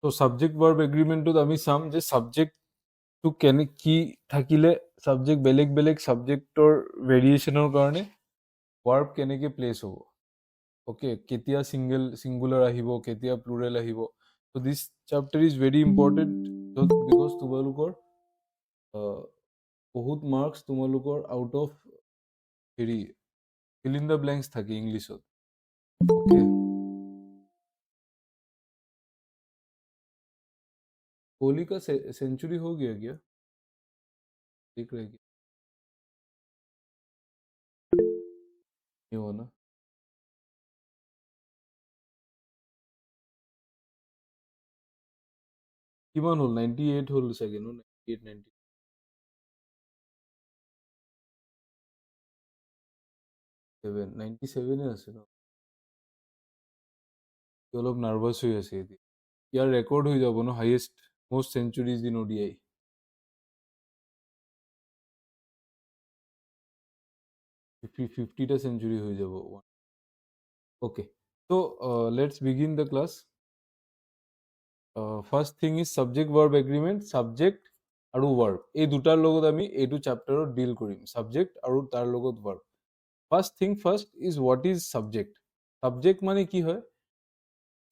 তো subject verb এগ্ৰিমেণ্টত আমি চাম যে সাবজেক্টটো কি থাকিলে সাবজেক্ট বেলেগ বেলেগ সাবজেক্টৰ ভেৰিয়েশ্যনৰ কাৰণে ভাৰ্ব কেনেকৈ প্লেচ হ'ব ওকে কেতিয়া সিঙ্গুলার আহিব কেতিয়া প্লুৰেল আহিব so this chapter is very important because তোমালোকৰ বহুত মার্কস তোমালোকৰ আউট অফ হেৰি fill in the blanks থাকে ইংলিশত ओके कोहली का सेंचुरी हो गया क्या देख रहे क्या नहीं हुआ ना কিমান হ'ল 98 হ'ল চাগে ন 98 97 আছে ন সি অলপ নাৰ্ভাছ হৈ আছে এতিয়া ইয়াৰ ৰেকৰ্ড হৈ যাব ন highest most centuries in ODI 50টা সেঞ্চুরি হয়ে যাব ওকে তো let's begin the class first thing is subject verb agreement subject আৰু ভার্ব এই দুটাৰ লগত আমি এইটো চেপ্টাৰত ডিল কৰিম সাবজেক্ট আৰু তাৰ লগত verb first thing first is what is subject subject মানে কি হয়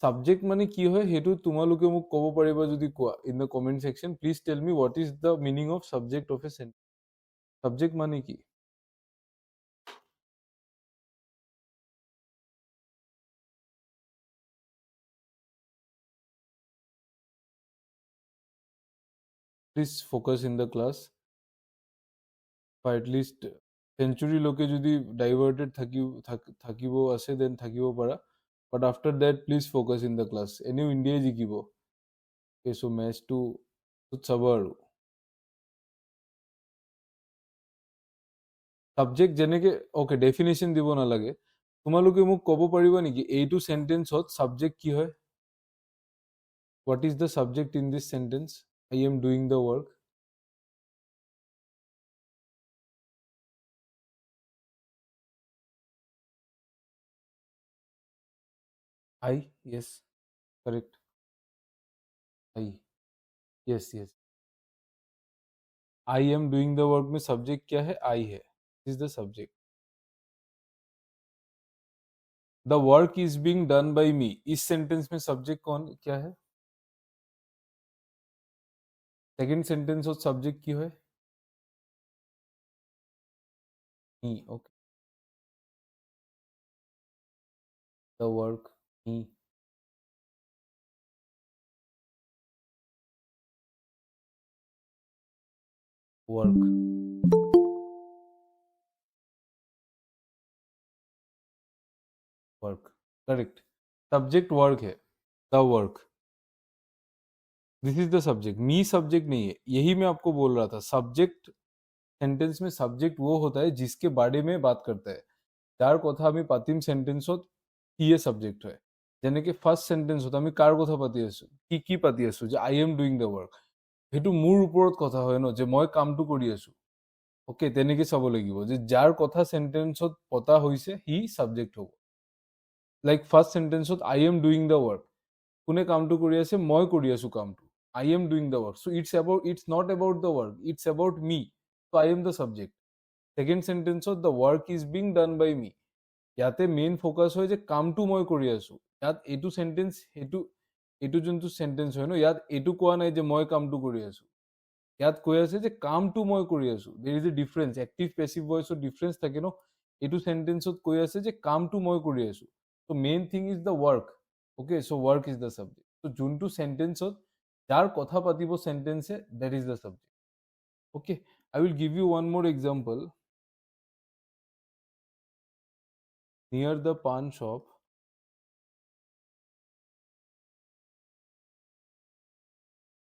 সাবজেক্ট মানে কি হয় সেইটো তোমালোকে মোক ক'ব পাৰিবা যদি কোৱা in the comment section please tell me what is the meaning of subject of a sentence subject মানে কি please focus in the class বা এটলিষ্ট সেঞ্চুৰী লৈকে যদি ডাইভাৰ্টেড থাকিব আছে দেন থাকিব পাৰা but after that please focus in the class এনেও ইণ্ডিয়াই জিকিব চ' মেচটো চাব আৰু ছাবজেক্ট যেনেকে অ'কে ডেফিনেশ্যন দিব নালাগে তোমালোকে মোক ক'ব পাৰিবা নেকি এইটো চেণ্টেন্সত ছাবজেক্ট কি হয় what is the subject in this sentence I am doing the work I, yes, correct. I, yes, yes. I am doing the work में सब्जेक्ट क्या है I है is the subject. The work is being done by me. इस sentence में subject कौन क्या है second sentence और सब्जेक्ट की है me. Okay. The work me work work correct. Subject work है the work this is the subject me subject नहीं है यही मैं आपको बोल रहा था सब्जेक्ट सेंटेंस में सब्जेक्ट वो होता है जिसके बारे में बात करता है যাৰ কথা আমি পাতিম সেন্টেন্সত সিয়ে সাবজেক্ট হয় যেনেকে ফাৰ্ষ্ট সেন্টেন্সত আমি কাৰ কথা পাতি আছো কি পাতি আছো যে I am doing the work সেইটো মোৰ ওপৰত কথা হয় ন যে মই কামটো কৰি আছো ওকে তেনেকে চাব লাগিব যে যাৰ কথা সেন্টেন্সত পতা হৈছে হি সাবজেক্ট হ'ব লাইক ফাৰ্ষ্ট সেন্টেন্সত I am doing the work কোনে কামটো কৰি আছে মই কৰি আছো কামটো I am doing the work so' it's not about the work it's about me so' I am the subject second সেন্টেন্সত the work is being done by me ইয়াতে মেইন ফ'কাছ হয় যে কামটো মই কৰি আছো ইয়াত এইটো সেন্টেন্স এইটো যোনটো সেন্টেন্স হয় ন ইয়াত এইটো কোৱা নাই যে মই কামটো কৰি আছো ইয়াত কৈ আছে যে কামটো মই কৰি আছো there is a difference active passive ভইচৰ ডিফাৰেন্স থাকে ন এইটো সেন্টেন্সত কৈ আছে যে কামটো মই কৰি আছো ত' main thing is the work okay so' work is the subject ত' যোনটো সেন্টেন্সত যাৰ কথা পাতিব সেন্টেন্সে that is the subject okay I will give you one more example near the pawn shop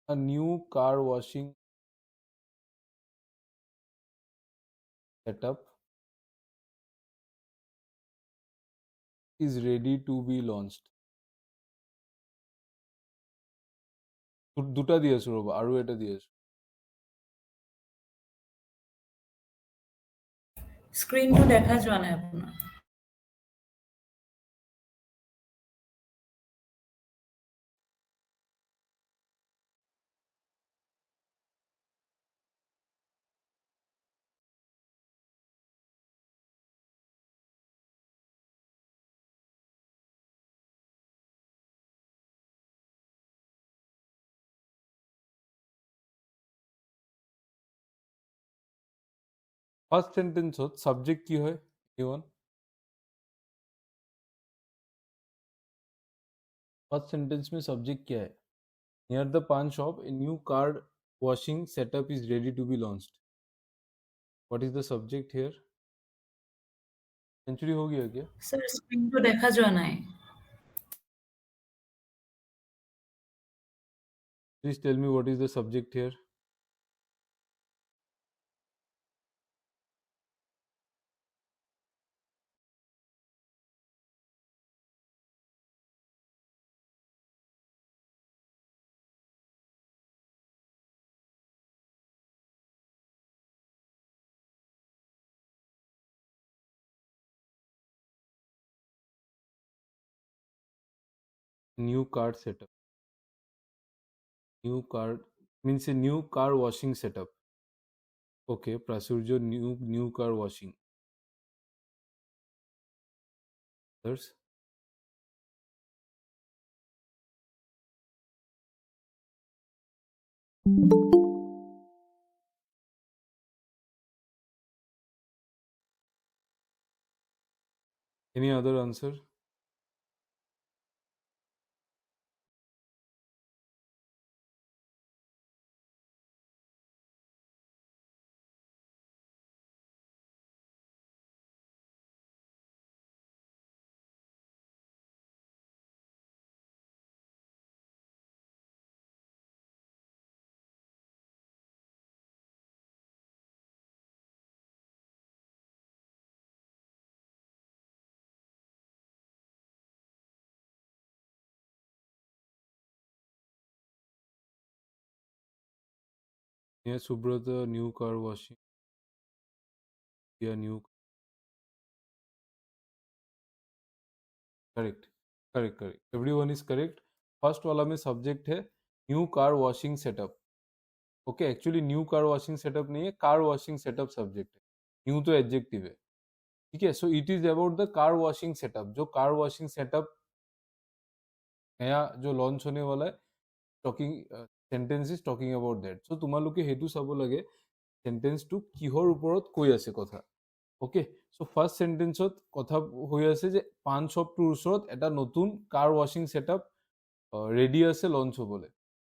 a new car washing setup is ready to be launched দুটা দি আছো ৰবা আৰু এটা দি আছো স্ক্ৰিনটো দেখা যোৱা নাই আপোনাৰ फर्स्ट सेंटेंस होत सब्जेक्ट की হয় এवन फर्स्ट सेंटेंस में सब्जेक्ट क्या है near the paan shop a new car washing setup is ready to be launched what is the subject here century हो गया क्या স্যার স্ক্রিন তো দেখা যোৱা নাই please tell me what is the subject here new car setup new car means a new car washing setup okay प्राचुर्य new car washing others any other answer yeah subrata new car washing yeah new correct correct correct everyone is correct first वाला में subject है new car washing setup okay actually new car washing setup नहीं है car washing setup subject है new तो adjective है ठीक है so it is about the car washing setup जो कार वॉशिंग सेटअप नया जो लॉन्च होने वाला है talking sentence is talking about that so তোমালোকে হেতু চাব লাগে সেন্টেন্সটো কিহৰ ওপৰত কৈ আছে কথা ওকে সো ফার্স্ট সেন্টেন্সত কথা হৈ আছে যে পান শ্বপটোৰ ওচৰত এটা নতুন কাৰ ৱাশ্বিং সেটআপ ৰেডি আছে লঞ্চ হ'বলৈ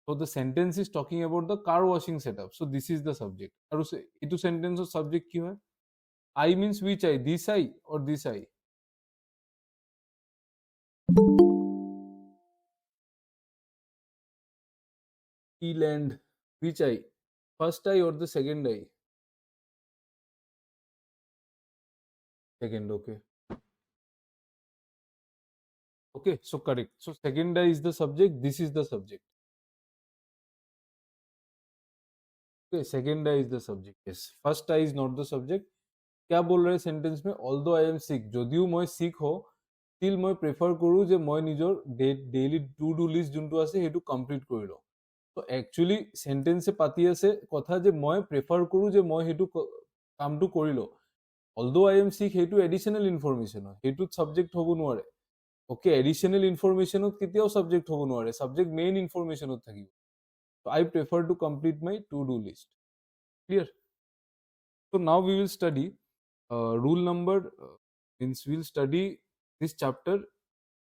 so the sentence is talking about the car ৱাশ্বিং setup so this is the subject আৰু এইটো সেন্টেন্সৰ সাবজেক্ট কি হয় I means which I this I or this I ই ল্যান্ড which eye first eye or the second eye second okay so correct so second eye is the subject this is the subject okay second eye is the subject yes first eye is not the subject क्या बोल रहे sentence में although I am sick যদিও মই sick হও still মই prefer কৰো যে মই নিজৰ ডেইলি টু ডু লিষ্ট যোনটো আছে সেইটো কমপ্লিট কৰি লওঁ তো একচুয়ালি সেন্টেন্সে পাতি আছে কথা যে মই প্রেফার কৰো যে মই সেইটো কামটো কৰি লওঁ অলদো আই এম সিক সেইটো এডিশনাল ইনফরমেশন হয় সেইটোত সাবজেক্ট হ'ব নোৱাৰে ওকে এডিশনাল ইনফরমেশনত কেতিয়াও সাবজেক্ট হ'ব নোৱাৰে সাবজেক্ট মেইন ইনফরমেশনত থাকিব so I prefer to complete my to do list clear so now we will study rule number means we'll study this chapter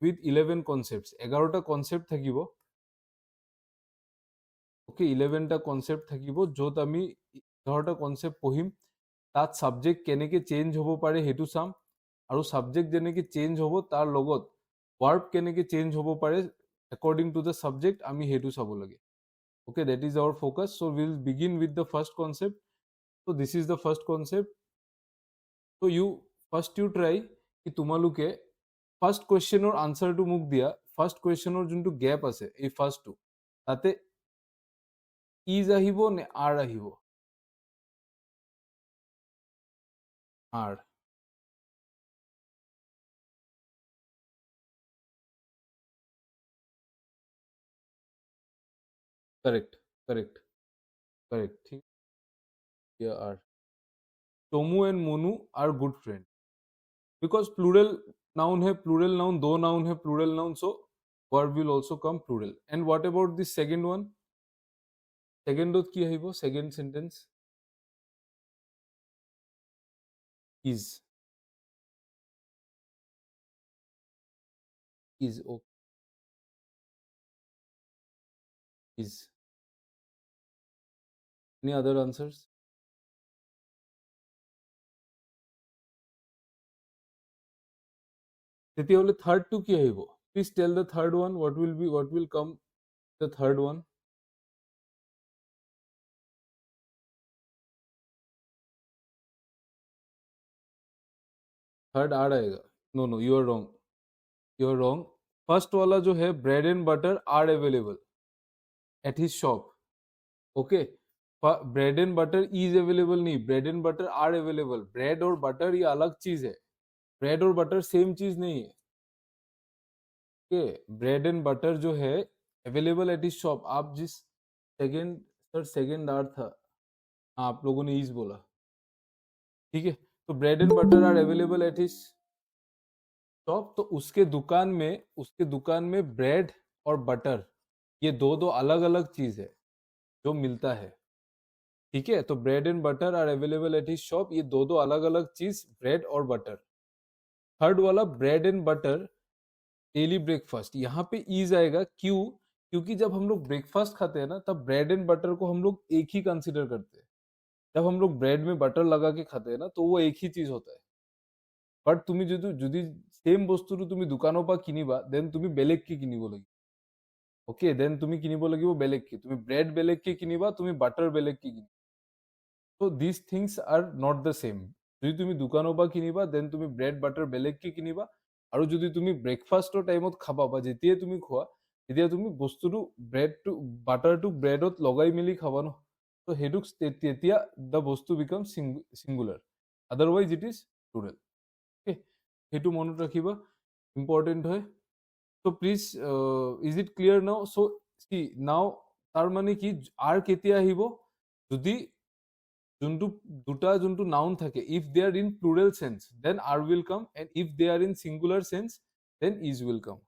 with 11 concepts 11টা concept থাকিব ওকে 11টা concept থাকিব য'ত আমি 11টা concept পঢ়িম তাত সাবজেক্ট কেনেকে চেঞ্জ হ'ব পাৰে সেইটো চাম আৰু সাবজেক্ট যেনেকে চেঞ্জ হ'ব তাৰ লগত ভার্ব কেনেকে চেঞ্জ হ'ব পাৰে according to the subject আমি সেইটো চাব লাগে okay that is our focus so we'll begin with the first concept so this is the first concept so you first you try ki tumaluke first question or answer to muk dia first question or juntu gap ase ei first to tate is ahibo ne are ahibo are correct correct correct ठीक yeah are Tomu and Monu are good friends because plural noun hai plural noun do noun hai plural noun so verb will also come plural and what about the second one second dot ki ahibo second sentence is okay, is any other answers? তেতিয়াহ'লে third to কি আহিব? Please tell the third one. What will come the third one? Third are आएगा. No no, you are wrong. You are wrong. First वाला जो है, bread and butter are available at his shop. Okay, bread and butter is available नहीं, bread and butter are available. Bread और butter ये अलग चीज है. ब्रेड और बटर सेम चीज नहीं है. ओके, ब्रेड एंड बटर जो है अवेलेबल एट हिज शॉप. आप जिस सेकेंड, सर सेकेंड आर था. हाँ, आप लोगों ने इज बोला. ठीक है, तो bread and butter are available at his shop. तो उसके दुकान में ब्रेड और बटर ये दो दो अलग अलग चीज है जो मिलता है. ठीक है, तो bread and butter are available at his shop, ये दो दो अलग अलग चीज, ब्रेड और बटर. थर्ड वाला bread and butter daily breakfast, यहाँ पे ईज आएगा. क्यों? क्योंकि जब हम लोग ब्रेकफास्ट खाते हैं ना, तब ब्रेड एंड बटर को हम लोग एक ही कंसिडर करते हैं. जब हम लोग ब्रेड में बटर लगा के खाते हैं ना, तो वो एक ही चीज होता है. বাট তুমি যদি সেম বস্তুটো তুমি দোকানৰ পৰা কিনিবা, দেন তুমি বেলেগকে কিনিব লাগিব. ওকে, দেন তুমি কিনিব লাগিব বেলেগকে. তুমি ব্ৰেড বেলেগকে কিনিবা, তুমি বাটাৰ বেলেগকে কিনিবা. তো this things are not the same. যদি তুমি দোকানৰ পৰা কিনিবা, দেন তুমি ব্ৰেড বাটাৰ বেলেগকে কিনিবা. আৰু যদি তুমি ব্ৰেকফাষ্টৰ টাইমত খাবা বা যেতিয়াই তুমি খোৱা, তেতিয়া তুমি বস্তুটো বাটাৰটো ব্ৰেডত লগাই মেলি খাবা ন. তো সেইটোক তেতিয়া দ্য বস্তু become singular. Otherwise it is plural. Okay, সেইটো মনত ৰাখিবা, ইম্পৰ্টেণ্ট হয়. So please, is it clear now? So see now, তাৰ মানে কি, আর কেতিয়া আহিব? যদি যোনটো noun থাকে, if they are in plural sense, then are will come, and if they are in singular sense, then is will come.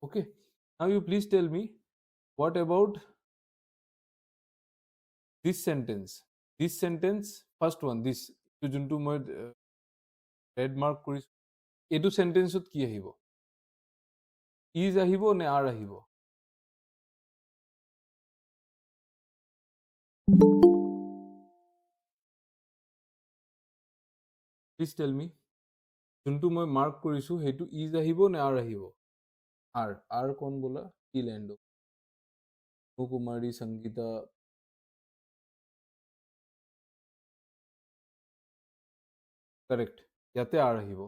Okay, now you please tell me, what about this sentence? This sentence, first one, this যোনটো মই red mark কৰিছো, এইটো সেন্টেন্সত কি আহিব? is আহিব নে are আহিব? Please tell me. যোনটো মই মাৰ্ক কৰিছো, সেইটো ইজ আহিব নে আৰ আহিব? আৰ. আৰ কোন বোলা? কি লেণ্ড? কুমাৰী, সংগীতা. কাৰেক্ট. ইয়াতে আৰ আহিব.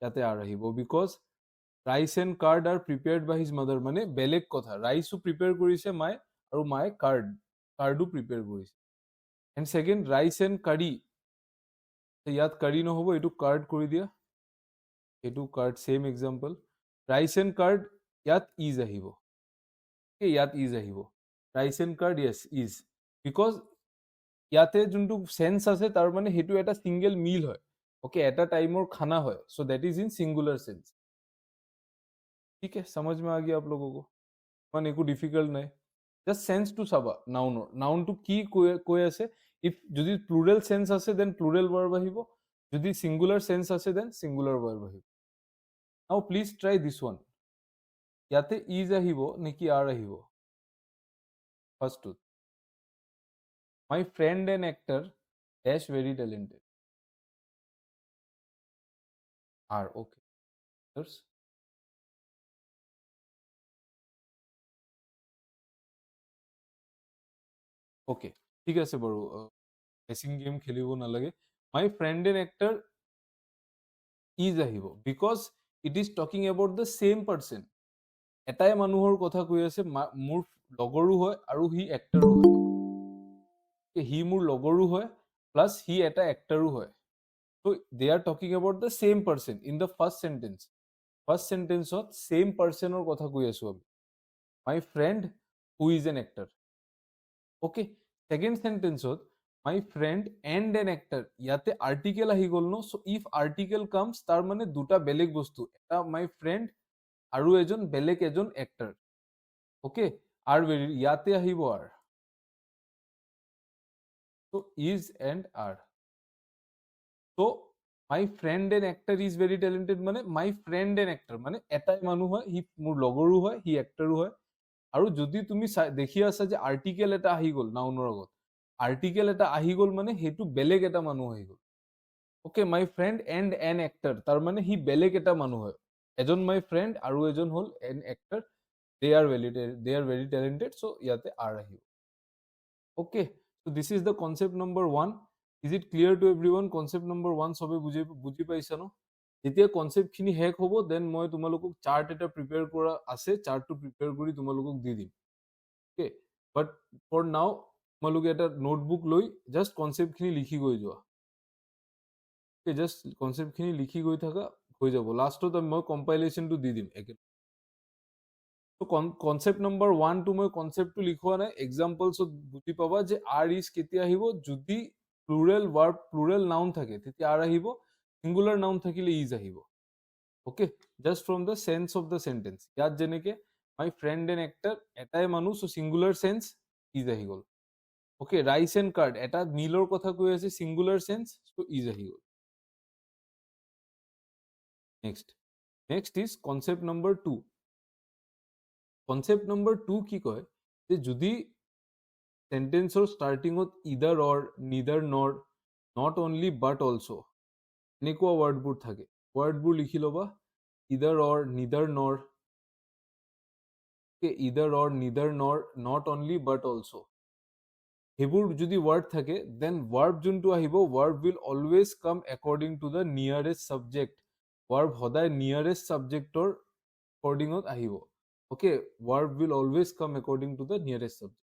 ইয়াতে আৰ আহিব. Because rice and curd are prepared by his mother. মানে বেলেগ কথা. ৰাইচো প্ৰিপেয়াৰ কৰিছে মায়ে, আৰু মায়ে কাৰ্ডো প্ৰিপেয়াৰ কৰিছে. And second, rice and curry. ইয়াত কাৰী নহ'ব, এইটো কাৰ্ড কৰি দিয়া. এইটো curd, same example. Rice and curd, ইয়াত ইজ আহিব. ইয়াত ইজ আহিব. Rice and curd, yes is. Because ইয়াতে যোনটো সেন্স আছে, তাৰ মানে সেইটো এটা সিঙ্গেল মিল হয়. ওকে, এটা টাইমৰ খানা হয়. So that is in singular sense. ठीक है, समझ में आ गया आप लोगों को? মানে একো ডিফিকাল্ট নাই. জাস্ট সেন্সটো চাবা নাউনৰ. নাউনটো কি কৈ আছে. ইফ যদি প্লুৰেল সেন্স আছে, দেন প্লুৰেল ভাৰ্ব আহিব. যদি সিঙ্গুলার সেন্স আছে, দেন সিঙ্গুলার ভার্ব আহিব. Now please try this one. ইয়াতে ইজ আহিব নেকি আর আহিব? ফার্স্টটোত, my friend an actor dash very talented. Are okay, okay, ঠিক আছে বাৰু. গেছিং গেম খেলিব নালাগে. My friend an actor is আহিব, because it is talking about the same person. এটাই মানুহৰ কথা কৈ আছে. মোৰ লগৰো হয় আৰু সি এক্টৰো হয়. সি মোৰ লগৰো হয়, প্লাছ সি এটা এক্টৰো হয়. So' they are talking about the same person in the first sentence. First সেন্টেন্সত সেম পাৰ্চনৰ কথা কৈ আছো আমি. My friend who is an actor. Okay, second সেন্টেন্সত my friend and an actor. ইয়াতে আৰ্টিকেল আহি গ'ল ন. চ' ইফ আৰ্টিকেল কামছ, তাৰ মানে দুটা বেলেগ বস্তু. এটা মাই ফ্ৰেণ্ড আৰু এজন বেলেগ এজন এক্টৰ. ওকে, আর ইয়াতে আহিব আর. তো ইজ এন্ড আর. তো my friend N এক্টাৰ is very talented মানে মাই ফ্ৰেণ্ড এন এক্টাৰ মানে এটাই মানুহ হয়, সি মোৰ লগৰো হয়, সি এক্টাৰো হয়। আৰু যদি তুমি দেখি আছা যে আৰ্টিকেল এটা আহি গ'ল নাউনৰ আগত, আৰ্টিকেল এটা আহি গ'ল মানে সেইটো বেলেগ এটা মানুহ আহি গ'ল। ওকে, মাই ফ্ৰেণ্ড এণ্ড এন এক্টাৰ, তাৰ মানে সি বেলেগ এটা মানুহ হয়। এজন মাই ফ্ৰেণ্ড আৰু এজন হ'ল এন এক্টাৰ, দে আৰ ভেৰি টেলেণ্টেড, চ' ইয়াতে আৰ আহিব। ওকে, so this is the concept number 1. Is it clear to everyone? Concept number 1 সবে বুজি পাইছা ন? যেতিয়া কনসেপ্ট খিনি শেষ হ'ব দেন মই তোমালোকক চাৰ্ট এটা প্ৰিপেয়াৰ কৰা আছে, চাৰ্টটো প্ৰিপেয়াৰ কৰি তোমালোকক দি দিম। ওকে, বাট ফৰ নাও তোমালোকে এটা নোটবুক লৈ জাষ্ট কনসেপ্ট খিনি লিখি গৈ যোৱা। ওকে, জাষ্ট কনসেপ্ট খিনি লিখি গৈ থাকা, হৈ যাব। লাষ্টত মই কম্পাইলেশ্যনটো দি দিম একে। কনসেপ্ট নম্বৰ 1 টো মই কনসেপ্টটো লিখোৱা নাই, এক্সাম্পলছত বুজি পাবা যে আৰ ইজ কেতিয়া আহিব, যদি প্লুৰেল ভাৰ্ব প্লুৰেল নাউন থাকে তেতিয়া আৰ আহিব, সিঙ্গুলাৰ নাউন থাকিলে ইজ আহিব। Okay, just from the sense of the sentence. ইয়াত যেনেকে মাই ফ্ৰেণ্ড এন এক্টাৰ, এটাই মানুহ, চ' সিঙ্গুলাৰ সেন্স ইজ আহি গ'ল। ওকে, ৰাইচ এণ্ড কাৰ্ড, এটা মিলৰ কথা কৈ আছে, সিঙ্গুলাৰ সেন্স, চ' ইজ আহি গ'ল। Next is concept number 2। Concept number 2 কি কয় যে যদি সেন্টেন্সৰ ষ্টাৰ্টিঙত ইদাৰ অৰ, নিদাৰ নৰ, নট অনলি বাট অলছ' এনেকুৱা ৱৰ্ডবোৰ থাকে, ৱৰ্ডবোৰ লিখি ল'বা। ইদাৰ অৰ, নিদাৰ নৰ, ইদাৰ অৰ, নিদাৰ নৰ, নট অনলি বাট অলছ', সেইবোৰ যদি ৱৰ্ড থাকে দেন ভাৰ্ব যোনটো আহিব, verb will always come according to the nearest subject. ভাৰ্ব সদায় নিয়াৰেষ্ট ছাবজেক্টৰ একৰ্ডিঙত আহিব। Okay, verb will always come according to the nearest subject.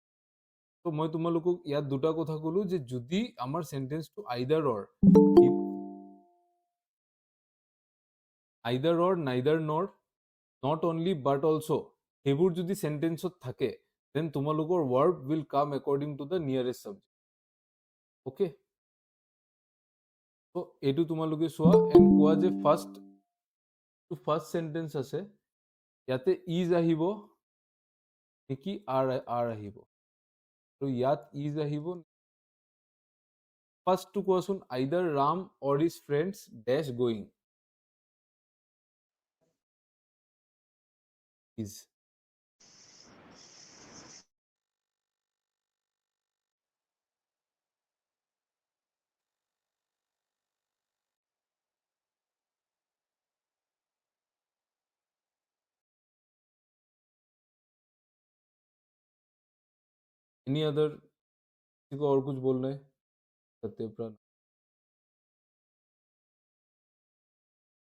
তো মই তোমালোকক ইয়াত দুটা কথা ক'লো যে যদি আমাৰ সেন্টেন্সটো আইদাৰ অৰ, নাইদাৰ নৰ, নট অনলি বাট অলছ' সেইবোৰ যদি সেন্টেন্সত থাকে দেন তোমালোকৰ verb will come according to the nearest subject. Okay, তো এইটো তোমালোকে চোৱা এণ্ড কোৱা যে ফাৰ্ষ্ট সেন্টেন্স আছে ইয়াতে ইজ আহিব নেকি আৰ আহিব, তো ইয়াত ইজ আহিব। ফাৰ্ষ্টটো কোৱাচোন, either Ram or his friends dash going, is. Any other, किसी को और कुछ बोलना है? सत्यप्राण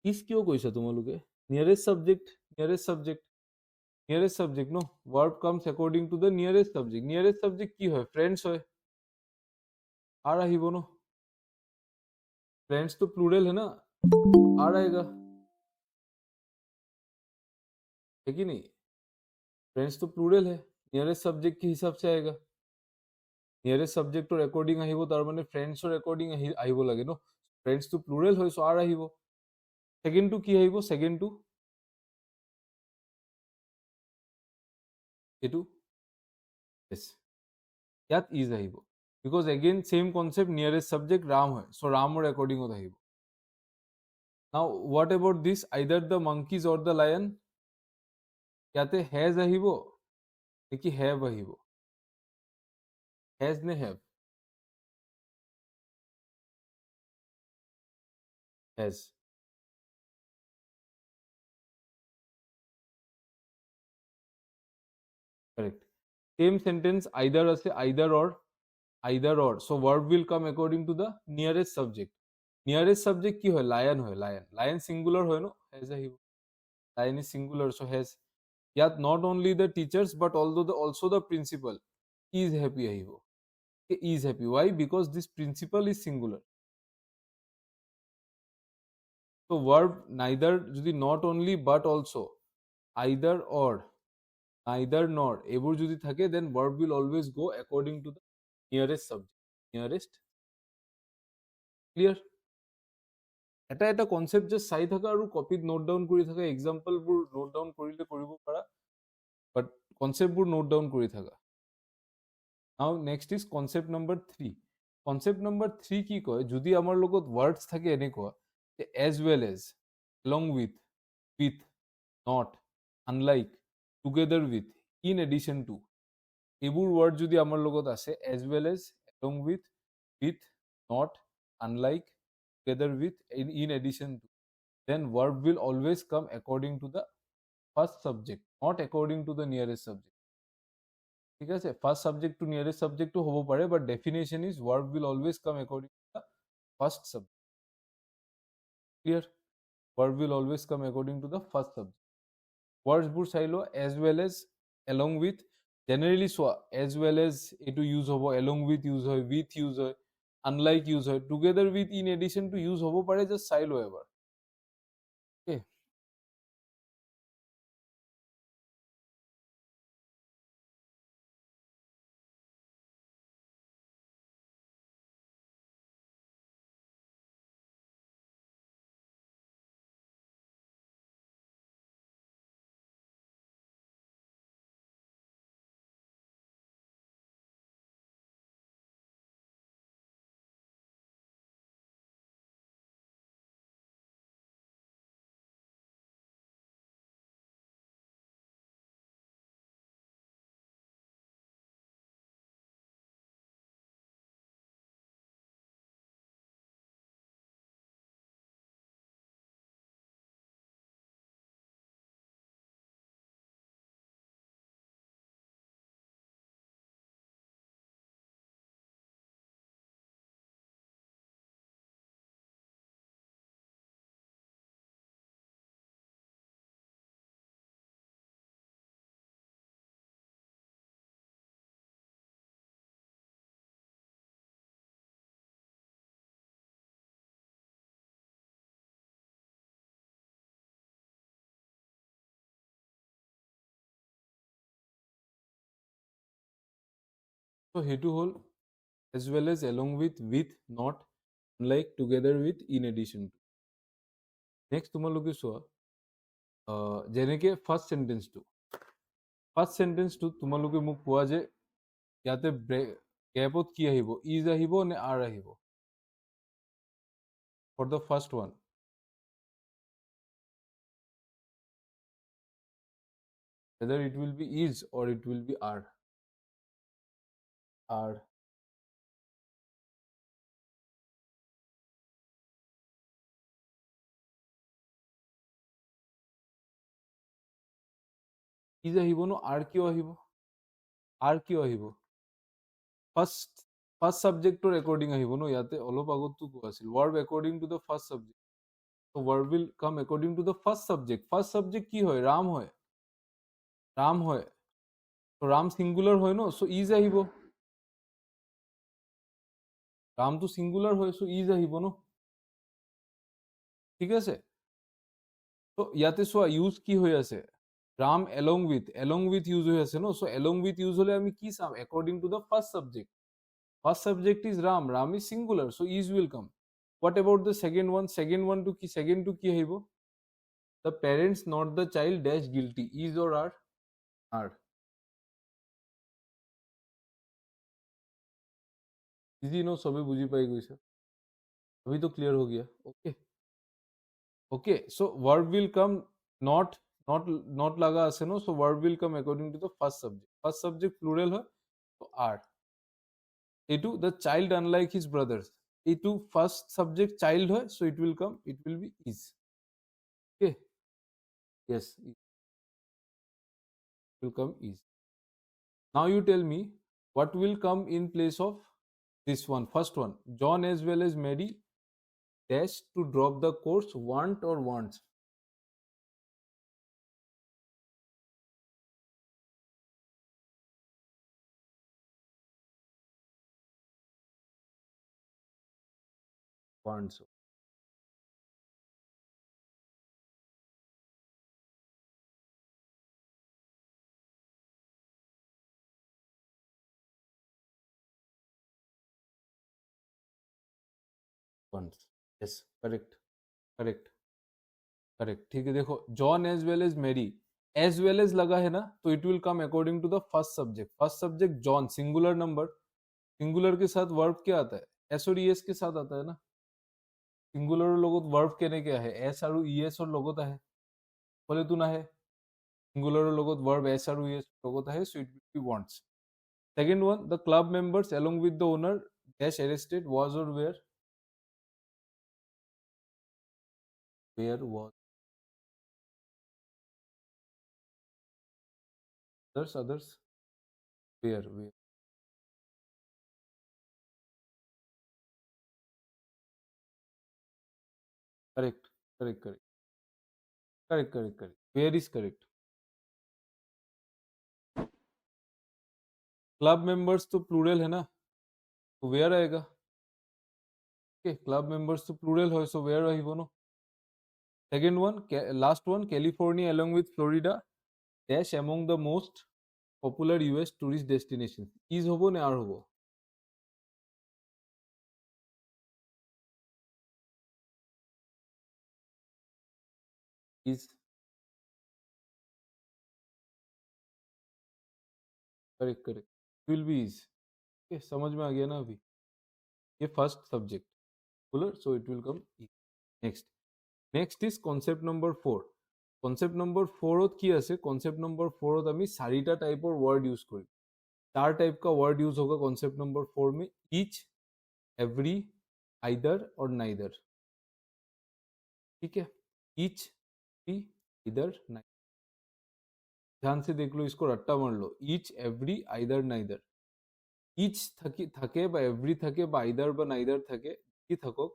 इज क्यों কৈছা তোমালোকে? Nearest subject, nearest subject, nearest subject no, verb comes according to the nearest subject. Nearest subject কি হয়? ফ্রেন্ডস হয়, আর আহিব ন, फ्रेंड्स तो प्लूरल है ना, आर आएगा, है कि नहीं? फ्रेंड्स तो प्लूरल है, नियरेस्ट सब्जेक्ट के हिसाब से आएगा। नियरेस्ट सब्जेक्ट और अकॉर्डिंग আহিব, তার মানে फ्रेंड्स और अकॉर्डिंग আহিব লাগে ন। फ्रेंड्स तो प्लूरल হয়, সো আর আহিব। সেকেন্ড টু কি আহিব? সেকেন্ড টু এটু yes, ইয়াত ইজ আহিব, because again same concept, nearest subject Ram হয়, সো রামৰ অ্যাকর্ডিংত আহিব। Now what about this, either the monkeys or the lion, ইয়াতে হ্যাজ আহিব নেকি হ্যাভ আহিব? হ্যাজ নে have? Has. Correct. Same sentence, either আছে, either or, so verb will come according to the nearest subject. Nearest subject কি হয়? lion হয়, lion singular হয় ন, has আহিব, lion is singular, so has। ইয়াত not only the teachers but also the principal is happy আহিব, is happy, why? Because this principal is singular। so verb neither যদি not only but also, either or, neither nor এইবোৰ যদি থাকে then verb will always go according to the nearest subject, nearest। clear? এটা এটা concept just চাই থাকা আৰু কপিত note down কৰি থাকা, এক্সাম্পলবোৰ নোট ডাউন কৰিলে কৰিব পাৰা, বাট কনসেপ্টবোৰ নোট ডাউন কৰি থাকা। Now next is concept number 3। Concept number 3 কি কয়, যদি আমাৰ লগত ৱৰ্ডছ থাকে এনেকুৱা as well as, along with, not, unlike, together with, in addition to, এইবোৰ word যদি আমাৰ লগত আছে as well as, along with, not, unlike, together with, in addition to, then verb will always come according to the first subject, not according to the nearest subject. ঠিক আছে, first subject to nearest subject to হ'ব পাৰে, but definition is verb will always come according to the first subject. Clear? Verb will always come according to the first subject. Words বোৰ চাই লো, as well as, along with, generally চোৱা as well as এইটো use হ'ব, along with use হয়, with use হয়, unlike use হয়, together with, in addition to use হ'ব পাৰে, just চাই লো এবাৰ. Okay. So সেইটো হ'ল as well as, along with, not, unlike, together with, in addition to. Next তোমালোকে চোৱা, যেনেকে ফাৰ্ষ্ট চেন্টেন্সটো তোমালোকে মোক কোৱা যে ইয়াতে গেপত কি আহিব, ইজ আহিব নে আৰ আহিব? For the first one, whether it will be is or it will be are. is আহিব ন, আর কিয় আহিব? আর কিয় আহিব? ফার্স্ট সাবজেক্টৰ একৰ্ডিং আহিব ন, ইয়াতে অলপ আগততো কোৱা আছিল verb according to the first subject, so verb will come according to the first subject. First subject কি হয়? রাম হয়, তো রাম সিঙ্গুলার হয় ন, সো ইজ আহিব। রামটো সিঙ্গুলার হয়, সো ইজ আহিব ন, ঠিক আছে? তো ইয়াতে চোৱা ইউজ কি হৈ আছে, রাম along with ইউজ হৈ আছে ন, সো along with ইউজ হলে আমি কি চাম? according to the first subject. First subject is Ram is singular, so is will come. What about the second one? Second to ki আহিব? The parents, not the child, dash guilty. Is or are? Are. Easy no, सभी बुझी पाई गई sir, अभी तो clear हो गया. Okay, so verb will come, not लगा আছে no, so verb will come according to the first subject plural है तो are. A2, the child unlike his brothers, A2 first subject child है, so it will be is. Okay, yes, it will come is. Now you tell me what will come in place of this one. First one, John as well as Mary dash to drop the course, want or wants? Wants. Wants. Yes, correct. ठीक है, देखो John as well as Mary, as well as लगा है ना, तो it will come according to the first subject John singular number, singular के साथ verb क्या आता है? S और es के साथ आता है ना, সিঙ্গুলাৰৰ লগত ভাৰ্ব কেনেকে আহে, এছ আৰু ই এছৰ লগত আহে, ক'লেতো নাহে। সিঙ্গুলাৰৰ লগত ভাৰ্ব এছ আৰু ই এছ লগত আহে, so it will be wants. Second one, the club members along with the owner dash arrested was or where. Where was. Others. Where. Correct. Where is correct. Club members तो प्लूरल है ना, तो were आएगा। Okay, club members तो plural है, so were आएगा no. Second one, last one, California along with Florida dash among the most popular US tourist destinations. Is হবো না আর হবো? Is. Correct will be is. Okay, समझ में आ गया ना अभी? ये first subject puller, so it will come is. Next is concept number 4। Concept number 4 কি আছে? কনসেপ্ট নম্বৰ 4 আমি চাৰিটা টাইপৰ ওয়ার্ড ইউজ কৰিম। 4 टाइप का वर्ड यूज होगा कॉन्सेप्ट नंबर 4 में, ईच, एवरी, आइदर और नाइदर। ठीक है, ईच, इधर, नाइदर। ध्यान से देख लो, इसको रट्टा मार लो, each, every, either, neither. Each থাকে বা এভৰি থাকে বা আইদাৰ বা নাইদাৰ থাকে, কি থাকক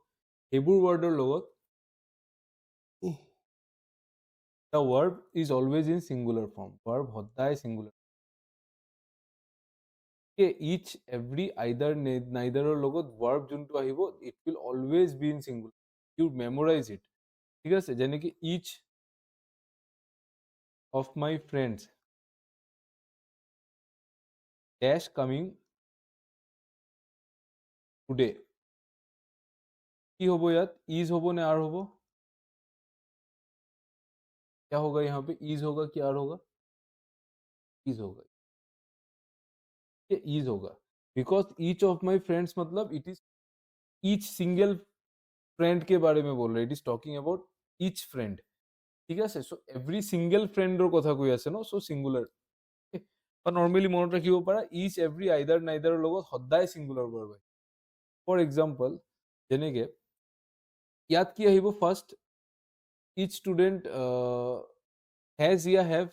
সেইবোৰ ৱৰ্ডৰ লগত the verb is always in singular form. verb সদায় singular। each, every, either, neither ৰ লগত verb যোনটো আহিব, it will always be in singular. You memorize it। ঠিক আছে, যেনে কি each of my friends dash coming today। কি হব ইয়াত? ইজ হব নে आर হব? क्या होगा यहाँ पे? इज होगा कि आर होगा? इज होगा। ये इज होगा, because each of my friends मतलब it is each single friend के बारे में बोल रहे, it is talking about each friend. ঠিক আছে, সো এভৰি সিঙ্গেল ফ্ৰেণ্ডৰ কথা কৈ আছে ন, সো সিঙ্গুলাৰ। বা নৰ্মেলি মনত ৰাখিব পাৰা, ইচ, এভৰি, আইদাৰ, নাইদাৰৰ লগত সদায় সিঙ্গুলাৰ ভাৰ্ব হয়। ফৰ এক্সাম্পল, যেনেকে ইয়াত কি আহিব? ফাৰ্ষ্ট, ইচ ষ্টুডেণ্ট হেজ ইয়া have.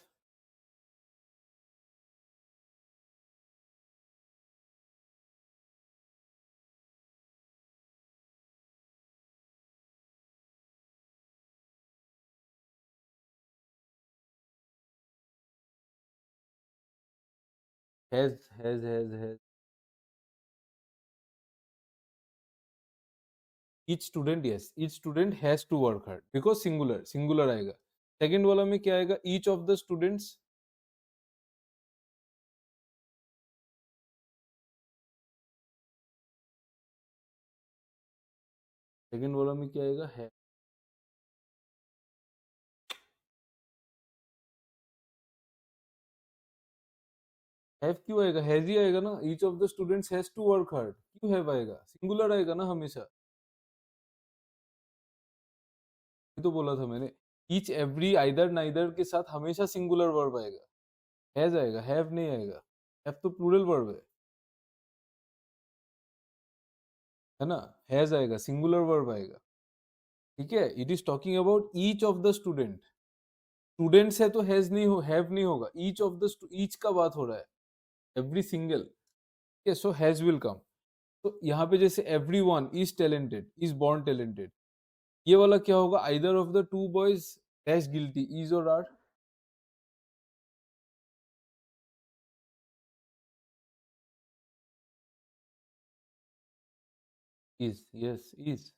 Has. each student, yes, each student has to work hard because singular आएगा। सेकंड वाला में क्या आएगा? each of the students। Second वाला में क्या आएगा? है। हैव क्यों आएगा? हैज ही आएगा ना, each of the students has to work hard। क्यों हैव आएगा? सिंगुलर आएगा ना हमेशा। ये तो बोला था मैंने, each, every, either, neither के साथ हमेशा सिंगुलर वर्ब आएगा। हैज आएगा, हैव नहीं आएगा। हैव तो प्लूरल वर्ब है ना। हैज आएगा, सिंगुलर वर्ब आएगा। ठीक है, it is talking about each of the student. Students है तो हैज नहीं हो, हैव नहीं होगा। ईच ऑफ द, ईच का बात हो रहा है, every single. So has will come. तो यहाँ पे जैसे every one is talented, is born talented, ये वाला क्या होगा? Either of the two boys dash guilty, is और are. Is, yes, is.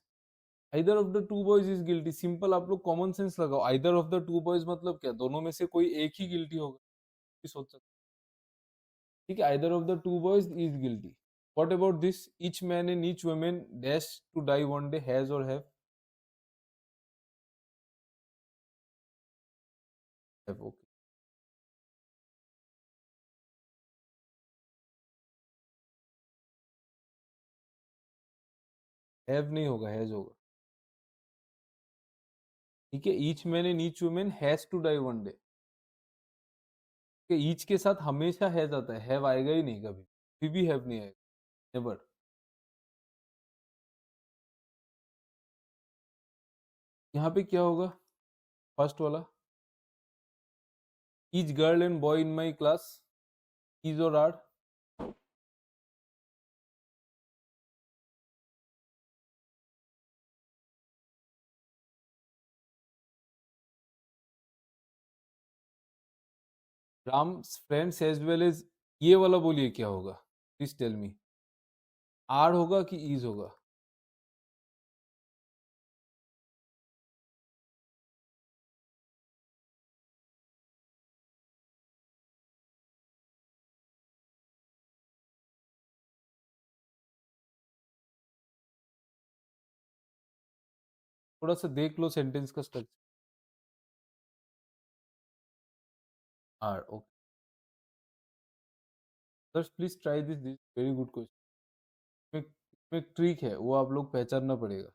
Either of the two boys is guilty, simple, आप लोग कॉमन सेंस लगाओ। Either of the two boys मतलब क्या? दोनों में से कोई एक ही गिल्टी होगा, सोच सकते। ठीक है, either of the two boys is guilty. What about this? Each man and each woman dash to die one day, has और हैव। ओके, हैव नहीं होगा, हैज होगा। ठीक है, each man and each woman has to die one day. Each के साथ हमेशा has आता है, हैव आएगा ही नहीं कभी, कभी भी हैव नहीं आएगा, नेवर। यहाँ पे क्या होगा, फर्स्ट वाला, each girl and boy in my class is और are. Ram friends as well as, ये वाला बोलिए क्या होगा, प्लीज टेल मी, आर होगा कि इज होगा? थोड़ा सा देख लो सेंटेंस का structure. Are, okay, please try this, very good question. इसमें ट्रिक है, वो आप लोग पहचानना पड़ेगा,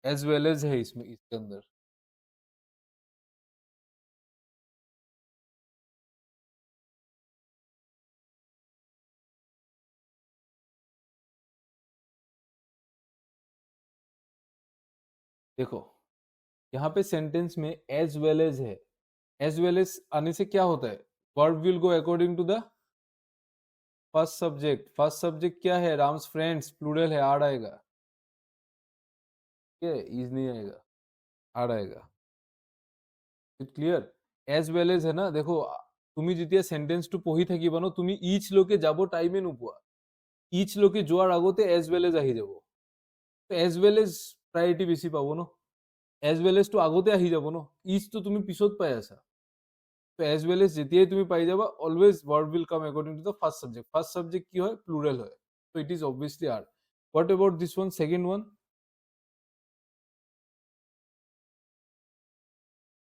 एज वेल एज है इसमें, इसके अंदर। देखो, यहाँ पे सेंटेंस में एज वेल एज है, एज वेल एज आने से क्या होता है, verb will go according to the first subject. First subject क्या है, राम्स फ्रेंड्स, प्लूरल है, आड़ आएगा, ठीक है, इज नहीं आएगा, आड़ आएगा। ক্লিয়ার, এজ ওয়েল এজ है ना। देखो, তুমি যেতিয়া সেন্টেন্সটো পঢ়ি থাকিবা ন, তুমি ইচ লৈকে যাব টাইমে নোপোৱা, ইচ লৈকে যোৱাৰ আগতে এজ ৱেল এজ আহি যাব, এজ ৱেল এজ প্ৰায়ৰিটি বেছি পাব ন, এজ ৱেল এজটো আগতে আহি যাব ন, ইচটো তুমি পিছত পাই আছা। তো এজ ৱেল এজ যেতিয়াই তুমি পাই যাবা, always verb will come according to the first subject. First subject কি হয়, প্লুৰেল হয়, so it is obviously are. What about this one, second one,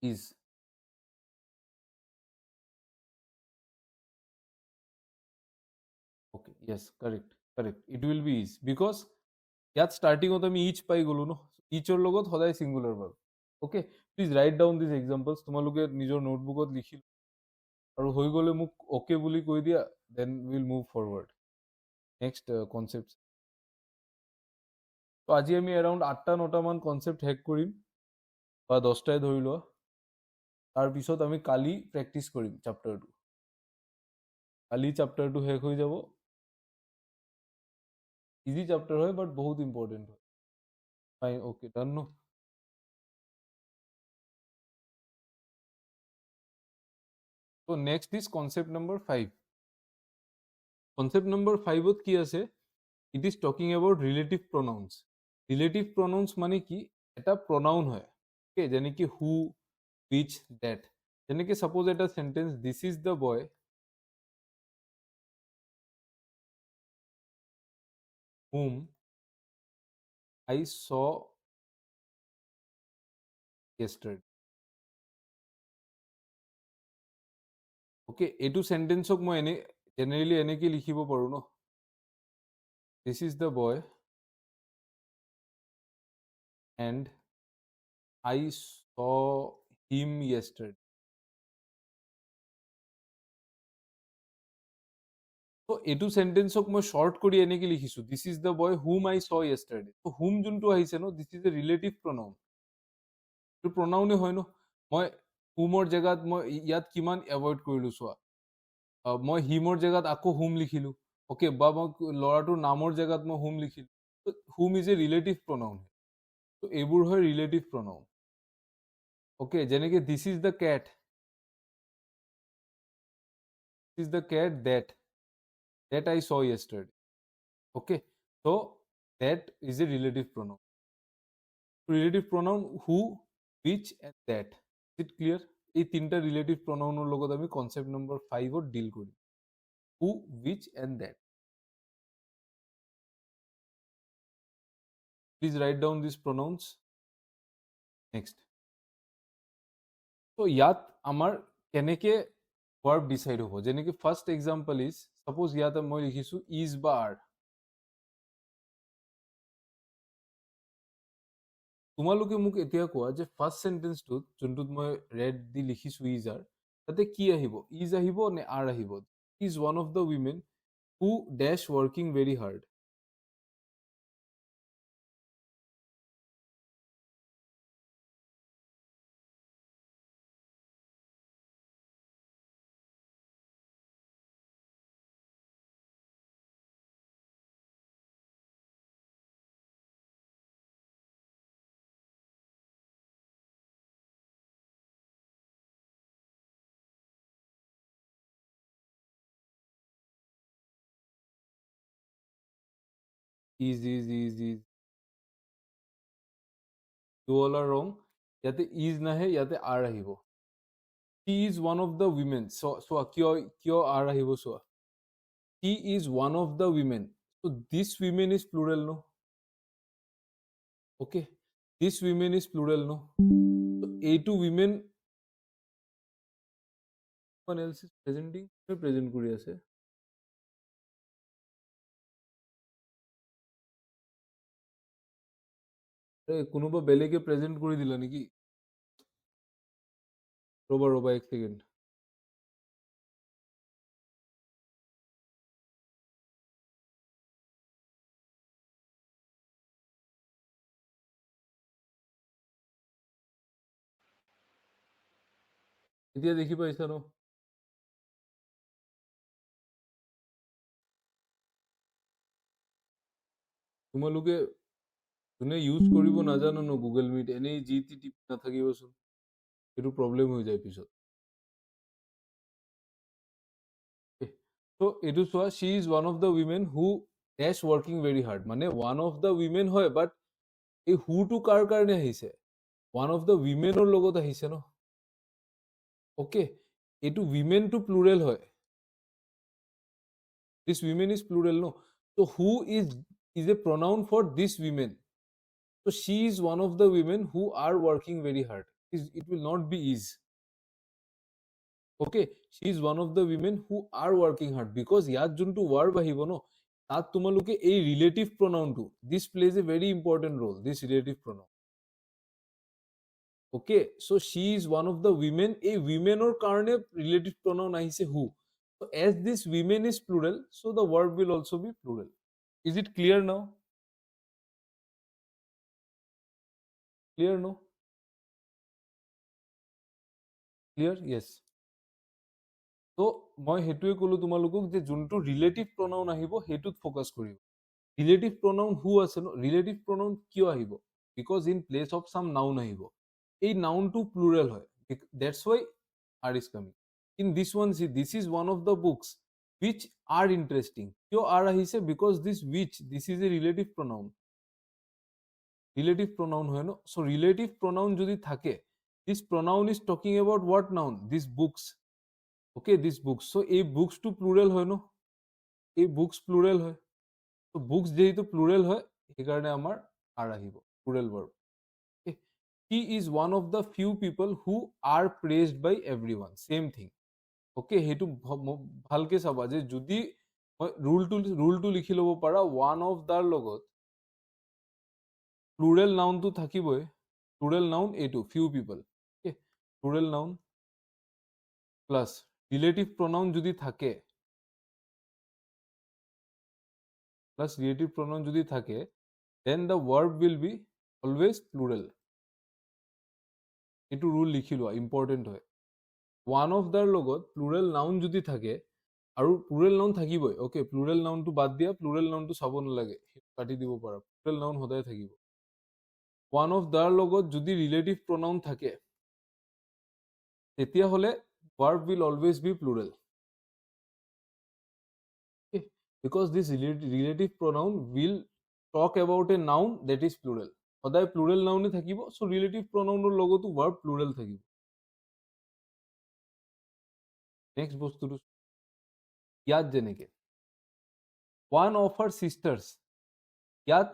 is? Okay, yes, correct, correct, it will be is, because ইয়াত ষ্টাৰ্টিঙত আমি each পাই গলো ন, ইচৰ লগত সদায় singular verb. Okay, please right down দিছ এক্সাম্পলছ, তোমালোকে নিজৰ নোটবুকত লিখি আৰু হৈ গ'লে মোক অকে বুলি কৈ দিয়া, then will move forward next concept. তো আজি আমি এৰাউণ্ড 8টা-9টা মান কনচেপ্ট হেক কৰিম, বা 10টাই ধৰি লোৱা, তাৰপিছত আমি কালি প্ৰেক্টিছ কৰিম চেপ্টাৰটো। কালি চেপ্টাৰটো শেষ হৈ যাব, ইজি চেপ্টাৰ হয় বাট বহুত ইম্পৰ্টেণ্ট হয়। ফাইন, অ'কে, ডান ন। তো next is concept number 5। Concept number 5ত কি আছে, it is talking about relative pronouns. Relative pronouns মানে কি, এটা প্ৰনাউন হয়, okay, যেনেকি হু, which, that। যেনেকে সাপোজ এটা sentence, this is the boy whom I saw yesterday। Okay, এইটো সেন্টেন্সক মই এনে জেনেৰেলি এনেকে লিখিব পাৰো ন, this is the boy and I saw him yesterday। তো এইটো সেন্টেন্সক মই শর্ট কৰি এনেকে লিখিছো, this is the boy whom I saw yesterday। তো whom যোনটো আহিছে ন, দিস ইজ এ ৰিলেটিভ প্ৰনাউন, এইটো প্ৰনাউনে হয় ন। মই whomৰ জেগাত মই ইয়াত কিমান এভয়েড কৰিলো চোৱা, মই হিমৰ জেগাত আকৌ হুম লিখিলো, ওকে, বা মই ল'ৰাটোৰ নামৰ জেগাত মই হুম লিখিলো, হুম ইজ এ ৰিলেটিভ প্ৰনাউন। তো এইবোৰ হয় ৰিলেটিভ প্ৰনাউন। ওকে, যেনেকে this is the Kate, is the Kate that I saw yesterday। okay, so that is a relative pronoun। relative pronoun who, which and that। is it clear? এই তিনটা relative প্রনাউনৰ লগত আমি concept number 5ত deal কৰিম, who, which and that। please write down these pronouns next। তো ইয়াত আমাৰ কেনেকে ভার্ব ডিসাইড হ'ব, যেনেকে ফার্স্ট এক্সাম্পল ইজ, সাপোজ ইয়াতে মই লিখিছো ইজ বা আৰ। তোমালোকে মোক এতিয়া কোৱা যে ফাৰ্ষ্ট সেন্টেন্সটোত যোনটোত মই ৰেড দি লিখিছো ইজ আৰ তাতে কি আহিব ইজ আহিব নে আৰ আহিব is one of the women who dash working very hard is you all are wrong ইয়াতে ইজ নাহে ইয়াতে আৰ আহিব he is one of the women চোৱা কিয় আৰ আহিব চোৱা he is one of the women so this women is plural no okay this women is plural no so a2 women one else is presenting present কৰি আছে কোনোবা বেলেগে present কৰি দিলা নেকি ৰবা এক সেকেন্ড এতিয়া দেখি পাইছা ন তোমালোকে যোনে ইউজ কৰিব নাজানো ন গুগল মিট এনেই যি টি টিপ নাথাকিবচোন সেইটো প্ৰব্লেম হৈ যায় পিছত so etu chua she is one of the women who dash working very hard mane one of the women hoy but ei who to kar karne ahise one of the women or logot ahise no okay etu women to plural hoy this women is plural no so who is a pronoun for this women so she is one of the women who are working very hard it will not be is okay she is one of the women who are working hard because ইয়াত যোনটো verb আহিব ন তাত তোমালোকে এই relative pronoun to this plays a very important role this relative pronoun okay so she is one of the women a women or কাৰণে relative pronoun আহিছে who so as this women is plural so the verb will also be plural is it clear now clear no clear yes তো মই হেতুৱে কলো তোমালোকক যে যোনটো relative প্ৰনাউন আহিব হেতুত focus কৰিব ৰিলেটিভ প্ৰনাউন হু আছে ন ৰিলেটিভ প্ৰনাউন কিয় আহিব because in place of some noun আহিব এই নাউনটো প্লুৰেল হয় that's why are is coming in this one see this is one of the books which are interesting কিয় আর আহিছে because this is a relative pronoun হয় ন so relative pronoun যদি থাকে this pronoun is talking about what noun these books okay these books so a books to plural হয় no a books plural হয় so books যেহেতু plural হয় সেইকাৰণে আমাৰ আর আহিব plural verb okay. he is one of the few people who are praised by everyone same thing okay হেতু ভালকে চাবা যে যদি রুলটো লিখি লব পাৰা one of দাৰ লগত plural noun তো থাকিবই plural noun এইটো few people okay plural noun plus relative pronoun যদি থাকে plus relative pronoun যদি থাকে then the verb will be always plural এটো rule লিখি লোৱা important হয় one of দাৰ লগত plural noun যদি থাকে আৰু plural noun থাকিবই okay plural noun টো বাদ দিয়া plural noun টো চাব নালাগে কাটি দিব পাৰা plural noun সদায় থাকিব one of দাৰ লগত যদি relative pronoun থাকে তেতিয়া হলে verb will always be plural okay? because this relative pronoun will talk about a noun that is plural সদায় plural noun থাকিব so relative pronoun ৰ লগতো verb plural থাকিব next বস্তুটো ইয়াত যেনেকে one of her sisters ইয়াত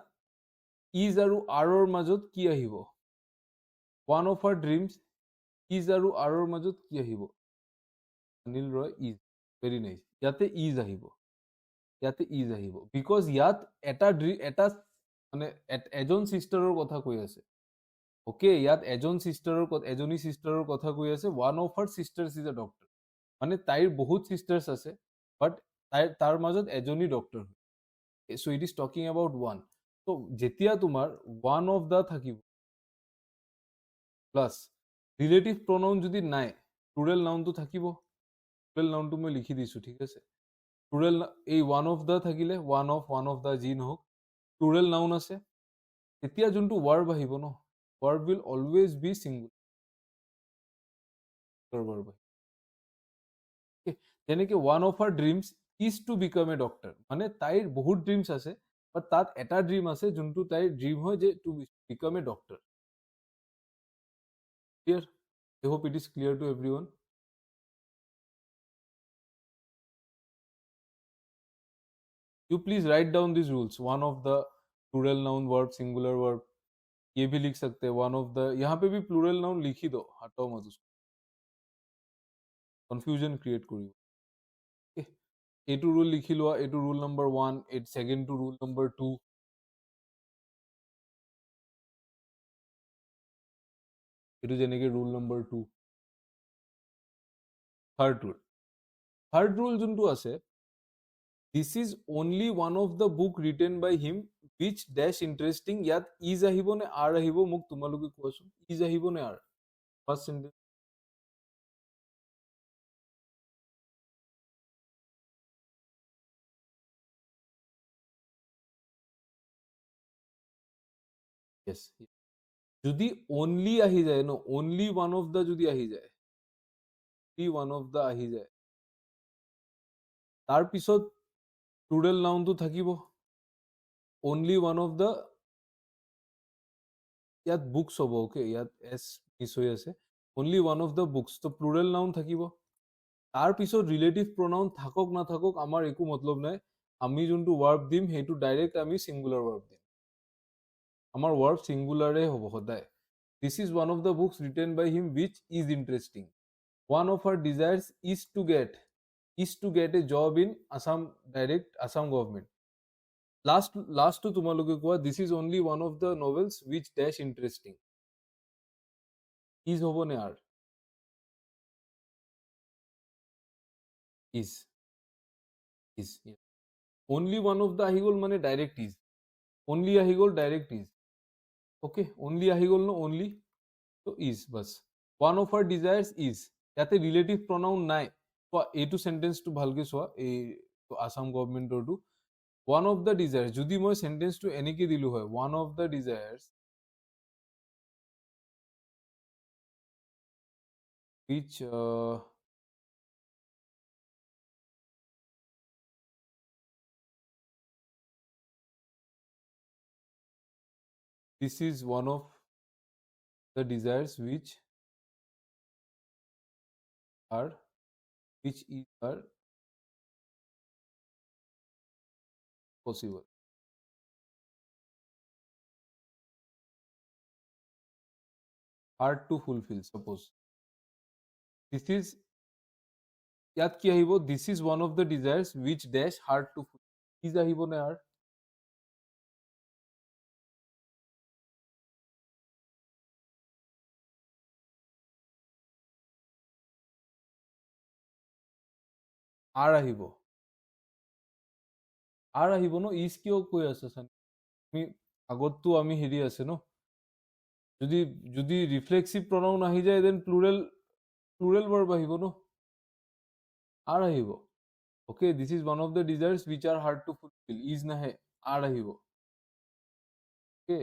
is আৰু are ৰ মাজত কি আহিব one of her dreams is আৰু are ৰ মাজত কি আহিব অনিল ৰয় is very nice ইয়াতে is আহিব because ইয়াত এটা মানে এজন সিস্টাৰৰ কথা কৈ আছে ওকে, ইয়াত এজনী সিষ্টাৰৰ কথা কৈ আছে, one of her sisters is a doctor, মানে তাইৰ বহুত সিষ্টাৰ্ছ আছে, বাট তাৰ মাজত এজনী ডক্টৰ। চ' ইট ইজ টকিং এবাউট ওৱান। ত' যেতিয়া তোমাৰ ওৱান অফ দা থাকিব প্লাছ ৰিলেটিভ প্ৰনাউন যদি নাই, প্লুৰেল নাউনটো থাকিব। প্লুৰেল নাউনটো মই লিখি দিছো, ঠিক আছে। প্লুৰেল এই ওৱান অফ দা থাকিলে, ওৱান অফ দা যি নহওক, প্লুৰেল নাউন আছে, তেতিয়া যোনটো ভাৰ্ব আহিব ন, verb will always be singular verb. যেনেকে one of her dreams is to become a doctor, মানে তাইৰ বহুত ড্ৰিমছ আছে, বাট তাত এটা ড্ৰিম আছে যোনটো তাইৰ ড্ৰিম হয় যে two become a doctor. Clear? I hope it is clear to everyone. You please write down these rules. One of the plural noun verb, singular verb, ये भी लिख सकते हैं। वन ऑफ द, यहाँ पे भी प्लूरल नाउन लिखी दो, हटाओ मत उसको, কনফিউজন ক্ৰিয়েট কৰিব। এইটো ৰুল লিখি লোৱা, এইটো ৰুল নম্বৰ 1, এইটো সেকেন্ডটো ৰুল নম্বৰ 2, এইটো যেনেকে ৰুল নম্বৰ 2। থাৰ্ড ৰুল যোনটো আছে, this is only one of the book written by him which dash interesting, ইয়াত ইজ আহিব নে আৰ আহিব, মোক তোমালোকে কোৱাচোন, ইজ আহিব নে আৰ? ফাৰ্ষ্ট সেন্টেন্স yes, যদি অনলি আহি যায় ন, অনলি ওৱান অফ দা যদি আহি যায়, ওৱান অফ দা আহি যায়, তাৰ পিছত প্লুৰেল নাউনটো থাকিব, অনলি ওৱান অফ দা, ইয়াত বুকছ হ'ব, ওকে, ইয়াত এছ মিছ হৈ আছে, only one of the books, তো প্লুৰেল নাউন থাকিব। তাৰ পিছত ৰিলেটিভ প্ৰনাউন থাকক নাথাকক আমাৰ একো মতলব নাই, আমি যোনটো ভাৰ্ব দিম সেইটো ডাইৰেক্ট আমি সিঙ্গুলাৰ ভাৰ্ব দিম, আমাৰ ভাৰ্ব সিঙ্গুলাৰে হ'ব সদায়। This is one of the books written by him which is interesting, one of her desires is to get a job in Assam, direct Assam government. Last to তোমালোকে কোৱা, this is only one of the novels which dash interesting, is হ'ব নে are? is yeah. Only one of the আহি গ'ল মানে direct is, only আহি গ'ল direct is, okay, only আহি গ'ল ন, only, তো is bus. one of her desires is, ইয়াতে relative প্ৰনাউন নাই, তো এইটো সেন্টেন্সটো ভালকে চোৱা, এই Assam গভৰ্ণমেণ্টৰটো, one of the desires, যদি মই সেন্টেন্সটো এনেকে দিলো হয়, one of the desires which this is one of the desires which are possible, hard to fulfill, suppose this is, ইয়াত কি আহিব, this is one of the desires which dash hard to fulfill, is আহিব নে are? are আহিব, are আহিব ন, is কিয় কৈ আছে আমি, আগততো আমি হেৰি আছে ন, যদি রিফ্লেক্সিভ প্রনাউন আহি যায় দেন প্লুরেল ভার্ব আহিব ন, আর আহিব। Okay, this is one of the desires which are hard to fulfill, is নাহে, আর আহিব। ওকে,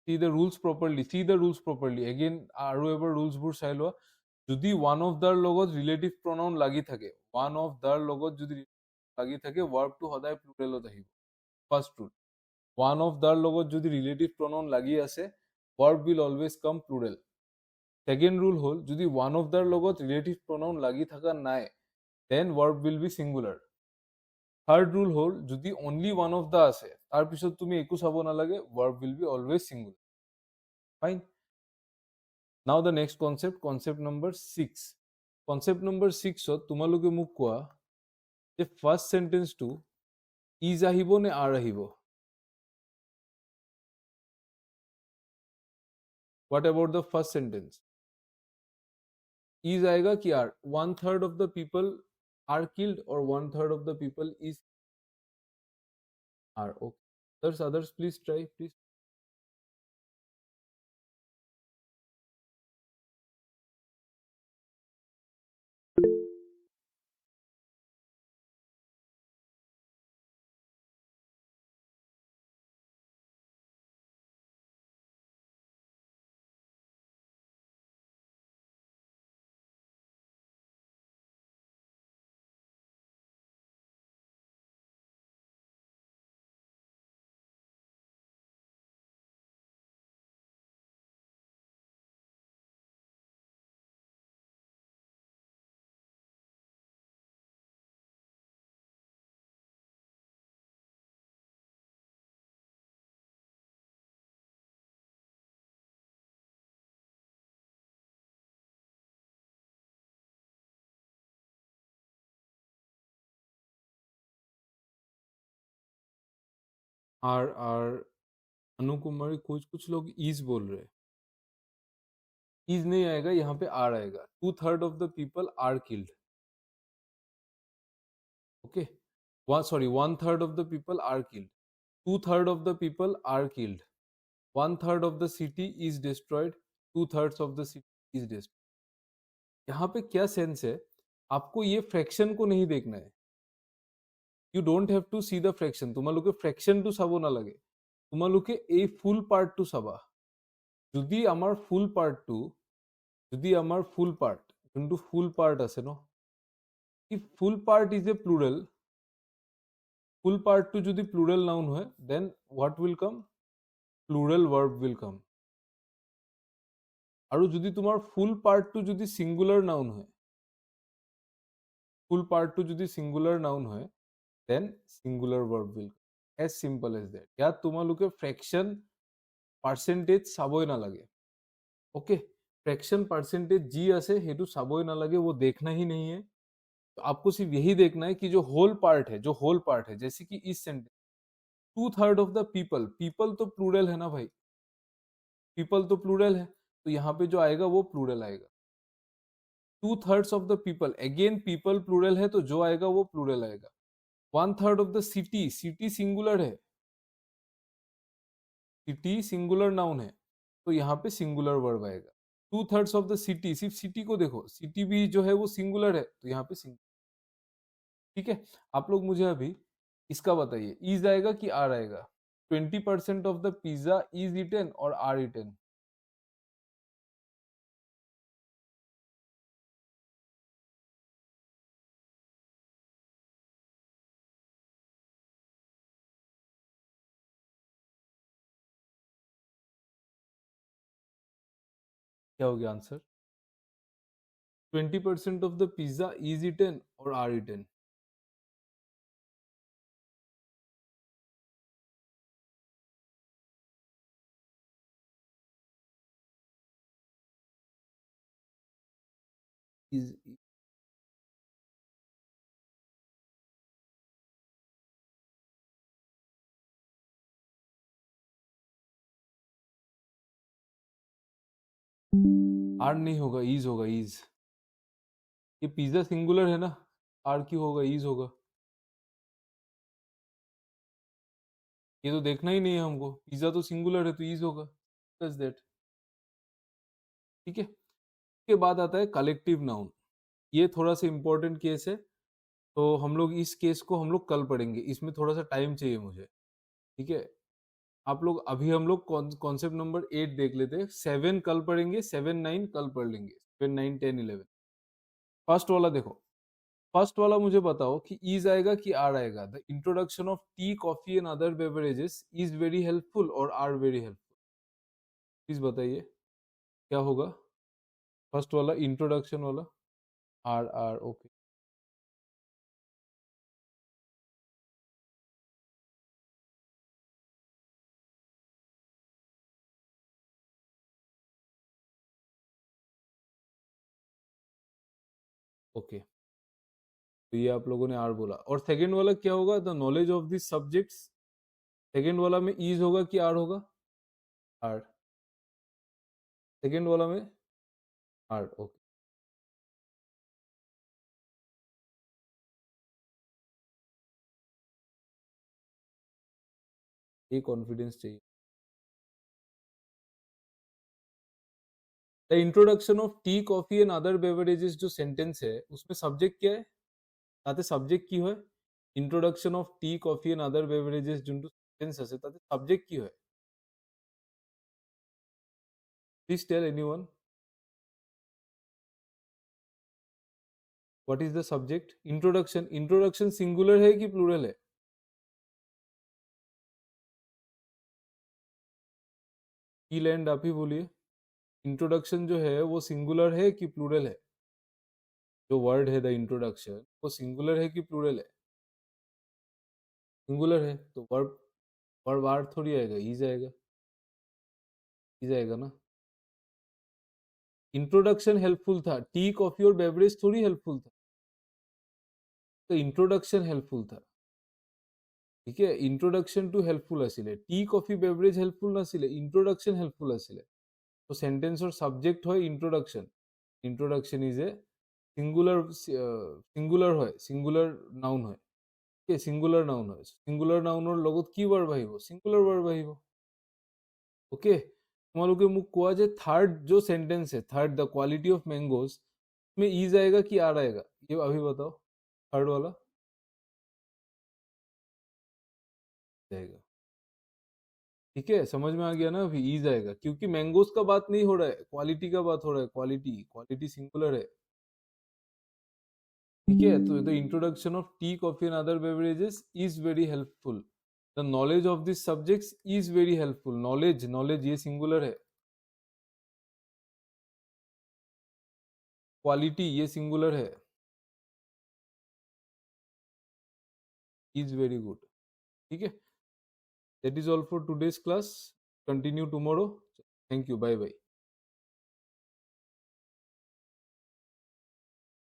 see the rules properly again, আৰু এবাৰ ৰুলছবোৰ চাই লোৱা। যদি ওৱান অফ দাৰ লগত ৰিলেটিভ প্ৰনাউন লাগি থাকে, ওৱান অফ দাৰ লগত যদি লাগি থাকে, ভাৰ্বটো সদায় প্লুৰেলত আহিব। ফাৰ্ষ্ট ৰুল, ওৱান অফ দাৰ লগত যদি ৰিলেটিভ প্ৰনাউন লাগি আছে, verb will always come plural. Second rule হল, যদি ওয়ান অফ দার লগত রিলেটিভ প্রনাউন লাগি থাকা নাই, then verb will be singular. Third rule হল, যদি অনলি ওয়ান অফ দা আছে, তার পিছত তুমি একো চাব নালাগে, verb will be always singular. Fine. Now the next concept number 6। Concept number 6ত তোমালোকে মোক কোৱা যে ফাৰ্ষ্ট সেন্টেন্সটো ইজ আহিব নে আৰ আহিব? What about the first sentence? Is आएगा कि are? 1/3 of the people are killed और 1/3 of the people is are. Okay, others please try, please. Are Anu Kumari, कुछ लोग इज बोल रहे हैं. इज नहीं आएगा, यहाँ पे आर आएगा. 2/3 of the people are killed. Okay, sorry, 1/3 of the people are killed. 2/3 of the people are killed. 1/3 of the city is destroyed. 2/3 of the city is destroyed. यहाँ पे क्या सेंस है? आपको ये फ्रैक्शन को नहीं देखना है. You don't have to see the fraction. তোমালোকে ফ্র্যাকশনটো চাব নালাগে, তোমালোকে এই ফুল পার্টটো চাবা. যদি আমাৰ ফুল পার্টটো, যোনটো ফুল পার্ট আছে ন, if full part is a plural, ফুল পার্টটো যদি প্লুরাল নাউন হয়, then what will come? Plural verb will come. আৰু যদি তোমাৰ ফুল পার্টটো যদি সিঙ্গুলার নাউন হয়, ফুল পার্টটো যদি সিঙ্গুলার নাউন হয়, then singular verb will come. As simple as that. ইয়াত তোমালোকে ফ্র্যাকশন পার্সেন্টেজ চাবই নালাগে. ओके, फ्रैक्शन परसेंटेज जी আছে हेतु চাবই নালাগে, वो देखना ही नहीं है. तो आपको सिर्फ यही देखना है कि जो होल पार्ट है, जैसे कि इस sentence 2/3 of the people, people तो प्लूरल है ना भाई, पीपल तो प्लूरल है, तो यहाँ पे जो आएगा वो प्लूरल आएगा. 2/3 of the people, again people plural है, तो जो आएगा वो प्लूरल आएगा. 1/3 of the city, city singular है, सिटी सिंगुलर नाउन है, तो यहाँ पे सिंगुलर वर्ब आएगा. 2/3 ऑफ द सिटी, सिर्फ सिटी को देखो, सिटी भी जो है वो सिंगुलर है, तो यहाँ पे सिंगुलर. ठीक है, आप लोग मुझे अभी इसका बताइए, इज आएगा कि आर आएगा? 20% of the pizza is eaten और आर इटन? क्या हो गया answer? 20% of the pizza is eaten और आर इटन? इज आर नहीं होगा, इज होगा, इज. ये पिज्जा सिंगुलर है ना, आर क्यों होगा, इज होगा. ये तो देखना ही नहीं है हमको, पिज्जा तो सिंगुलर है, तो इज होगा. दैट. ठीक है, के बाद आता है कलेक्टिव नाउन. ये थोड़ा सा इंपॉर्टेंट केस है, तो हम लोग इस केस को हम लोग कल पढ़ेंगे, इसमें थोड़ा सा टाइम चाहिए मुझे. ठीक है, आप लोग अभी हम लोग कॉन्सेप्ट नंबर 8 देख लेते हैं. 7 कल पढ़ेंगे, 7 9 कल पढ़ लेंगे, 7 9 10 11. फर्स्ट वाला देखो, फर्स्ट वाला मुझे बताओ कि इज आएगा कि आर आएगा? The introduction of tea, coffee and other beverages is very helpful और आर वेरी हेल्पफुल? प्लीज बताइए क्या होगा. फर्स्ट वाला इंट्रोडक्शन वाला, आर आर. ओके, ओके, तो ये आप लोगों ने आर बोला. और सेकंड वाला क्या होगा? The knowledge of this subjects. Second वाला में इज होगा कि आर होगा? आर. सेकेंड वाला में हार्ड, ओके। ये कॉन्फिडेंस चाहिए। The introduction of tea coffee and other beverages जो सेंटेंस है उसमें सब्जेक्ट क्या है, তাতে সাবজেক্ট কি হয়? Introduction of tea coffee and other beverages যোনটো সেন্টেন্স আছে তাতে সাবজেক্ট কি হয়? Please tell anyone what is the subject? Introduction, introduction singular है कि प्लूरल है? की लैंड आप ही बोलिए, इंट्रोडक्शन जो है वो सिंगुलर है कि प्लूरल है? जो वर्ड है द इंट्रोडक्शन वो सिंगुलर है कि प्लूरल है? सिंगुलर है तो वर्ब, वर्ब आर थोड़ी आएगा, इज आएगा, इज आएगा ना। इंट्रोडक्शन हेल्पफुल था, टी कॉफी और बेवरेज थोड़ी हेल्पफुल था, तो इंट्रोडक्शन हेल्पफुल था। ठीक है, इंट्रोडक्शन टू हेल्पफुल आছিলে, टी कॉफी बेवरेज हेल्पफुल नाছিলে, इंट्रोडक्शन हेल्पफुल आছিলে। तो सेंटेंस और सब्जेक्ट হয় introduction, introduction is a singular, singular হয়, सिंगुलर नाउन হয়, ঠিক আছে, সিঙ্গুলার নাউন হয়, সিঙ্গুলার নাউনৰ লগত কি ভাৰ্ব আহিব? সিঙ্গুলাৰ ভাৰ্ব আহিব। ओके, তোমালোকে মোক কোৱা যে थर्ड जो सेंटेंस है, third the quality of mangoes में इज आएगा कि आर आएगा? ये अभी बताओ, थर्ड वाला जाएगा। ठीक है, समझ में आ गया ना? अभी ईज आएगा क्योंकि मैंगोज का बात नहीं हो रहा है, क्वालिटी का बात हो रहा है, क्वालिटी, क्वालिटी सिंगुलर है। ठीक है, तो the introduction of tea coffee and other beverages is very helpful, the knowledge of this subjects is very helpful. Knowledge, knowledge ये सिंगुलर है, क्वालिटी ये सिंगुलर है, इज वेरी गुड। ठीक है, that is all for today's class, continue tomorrow, thank you, bye bye।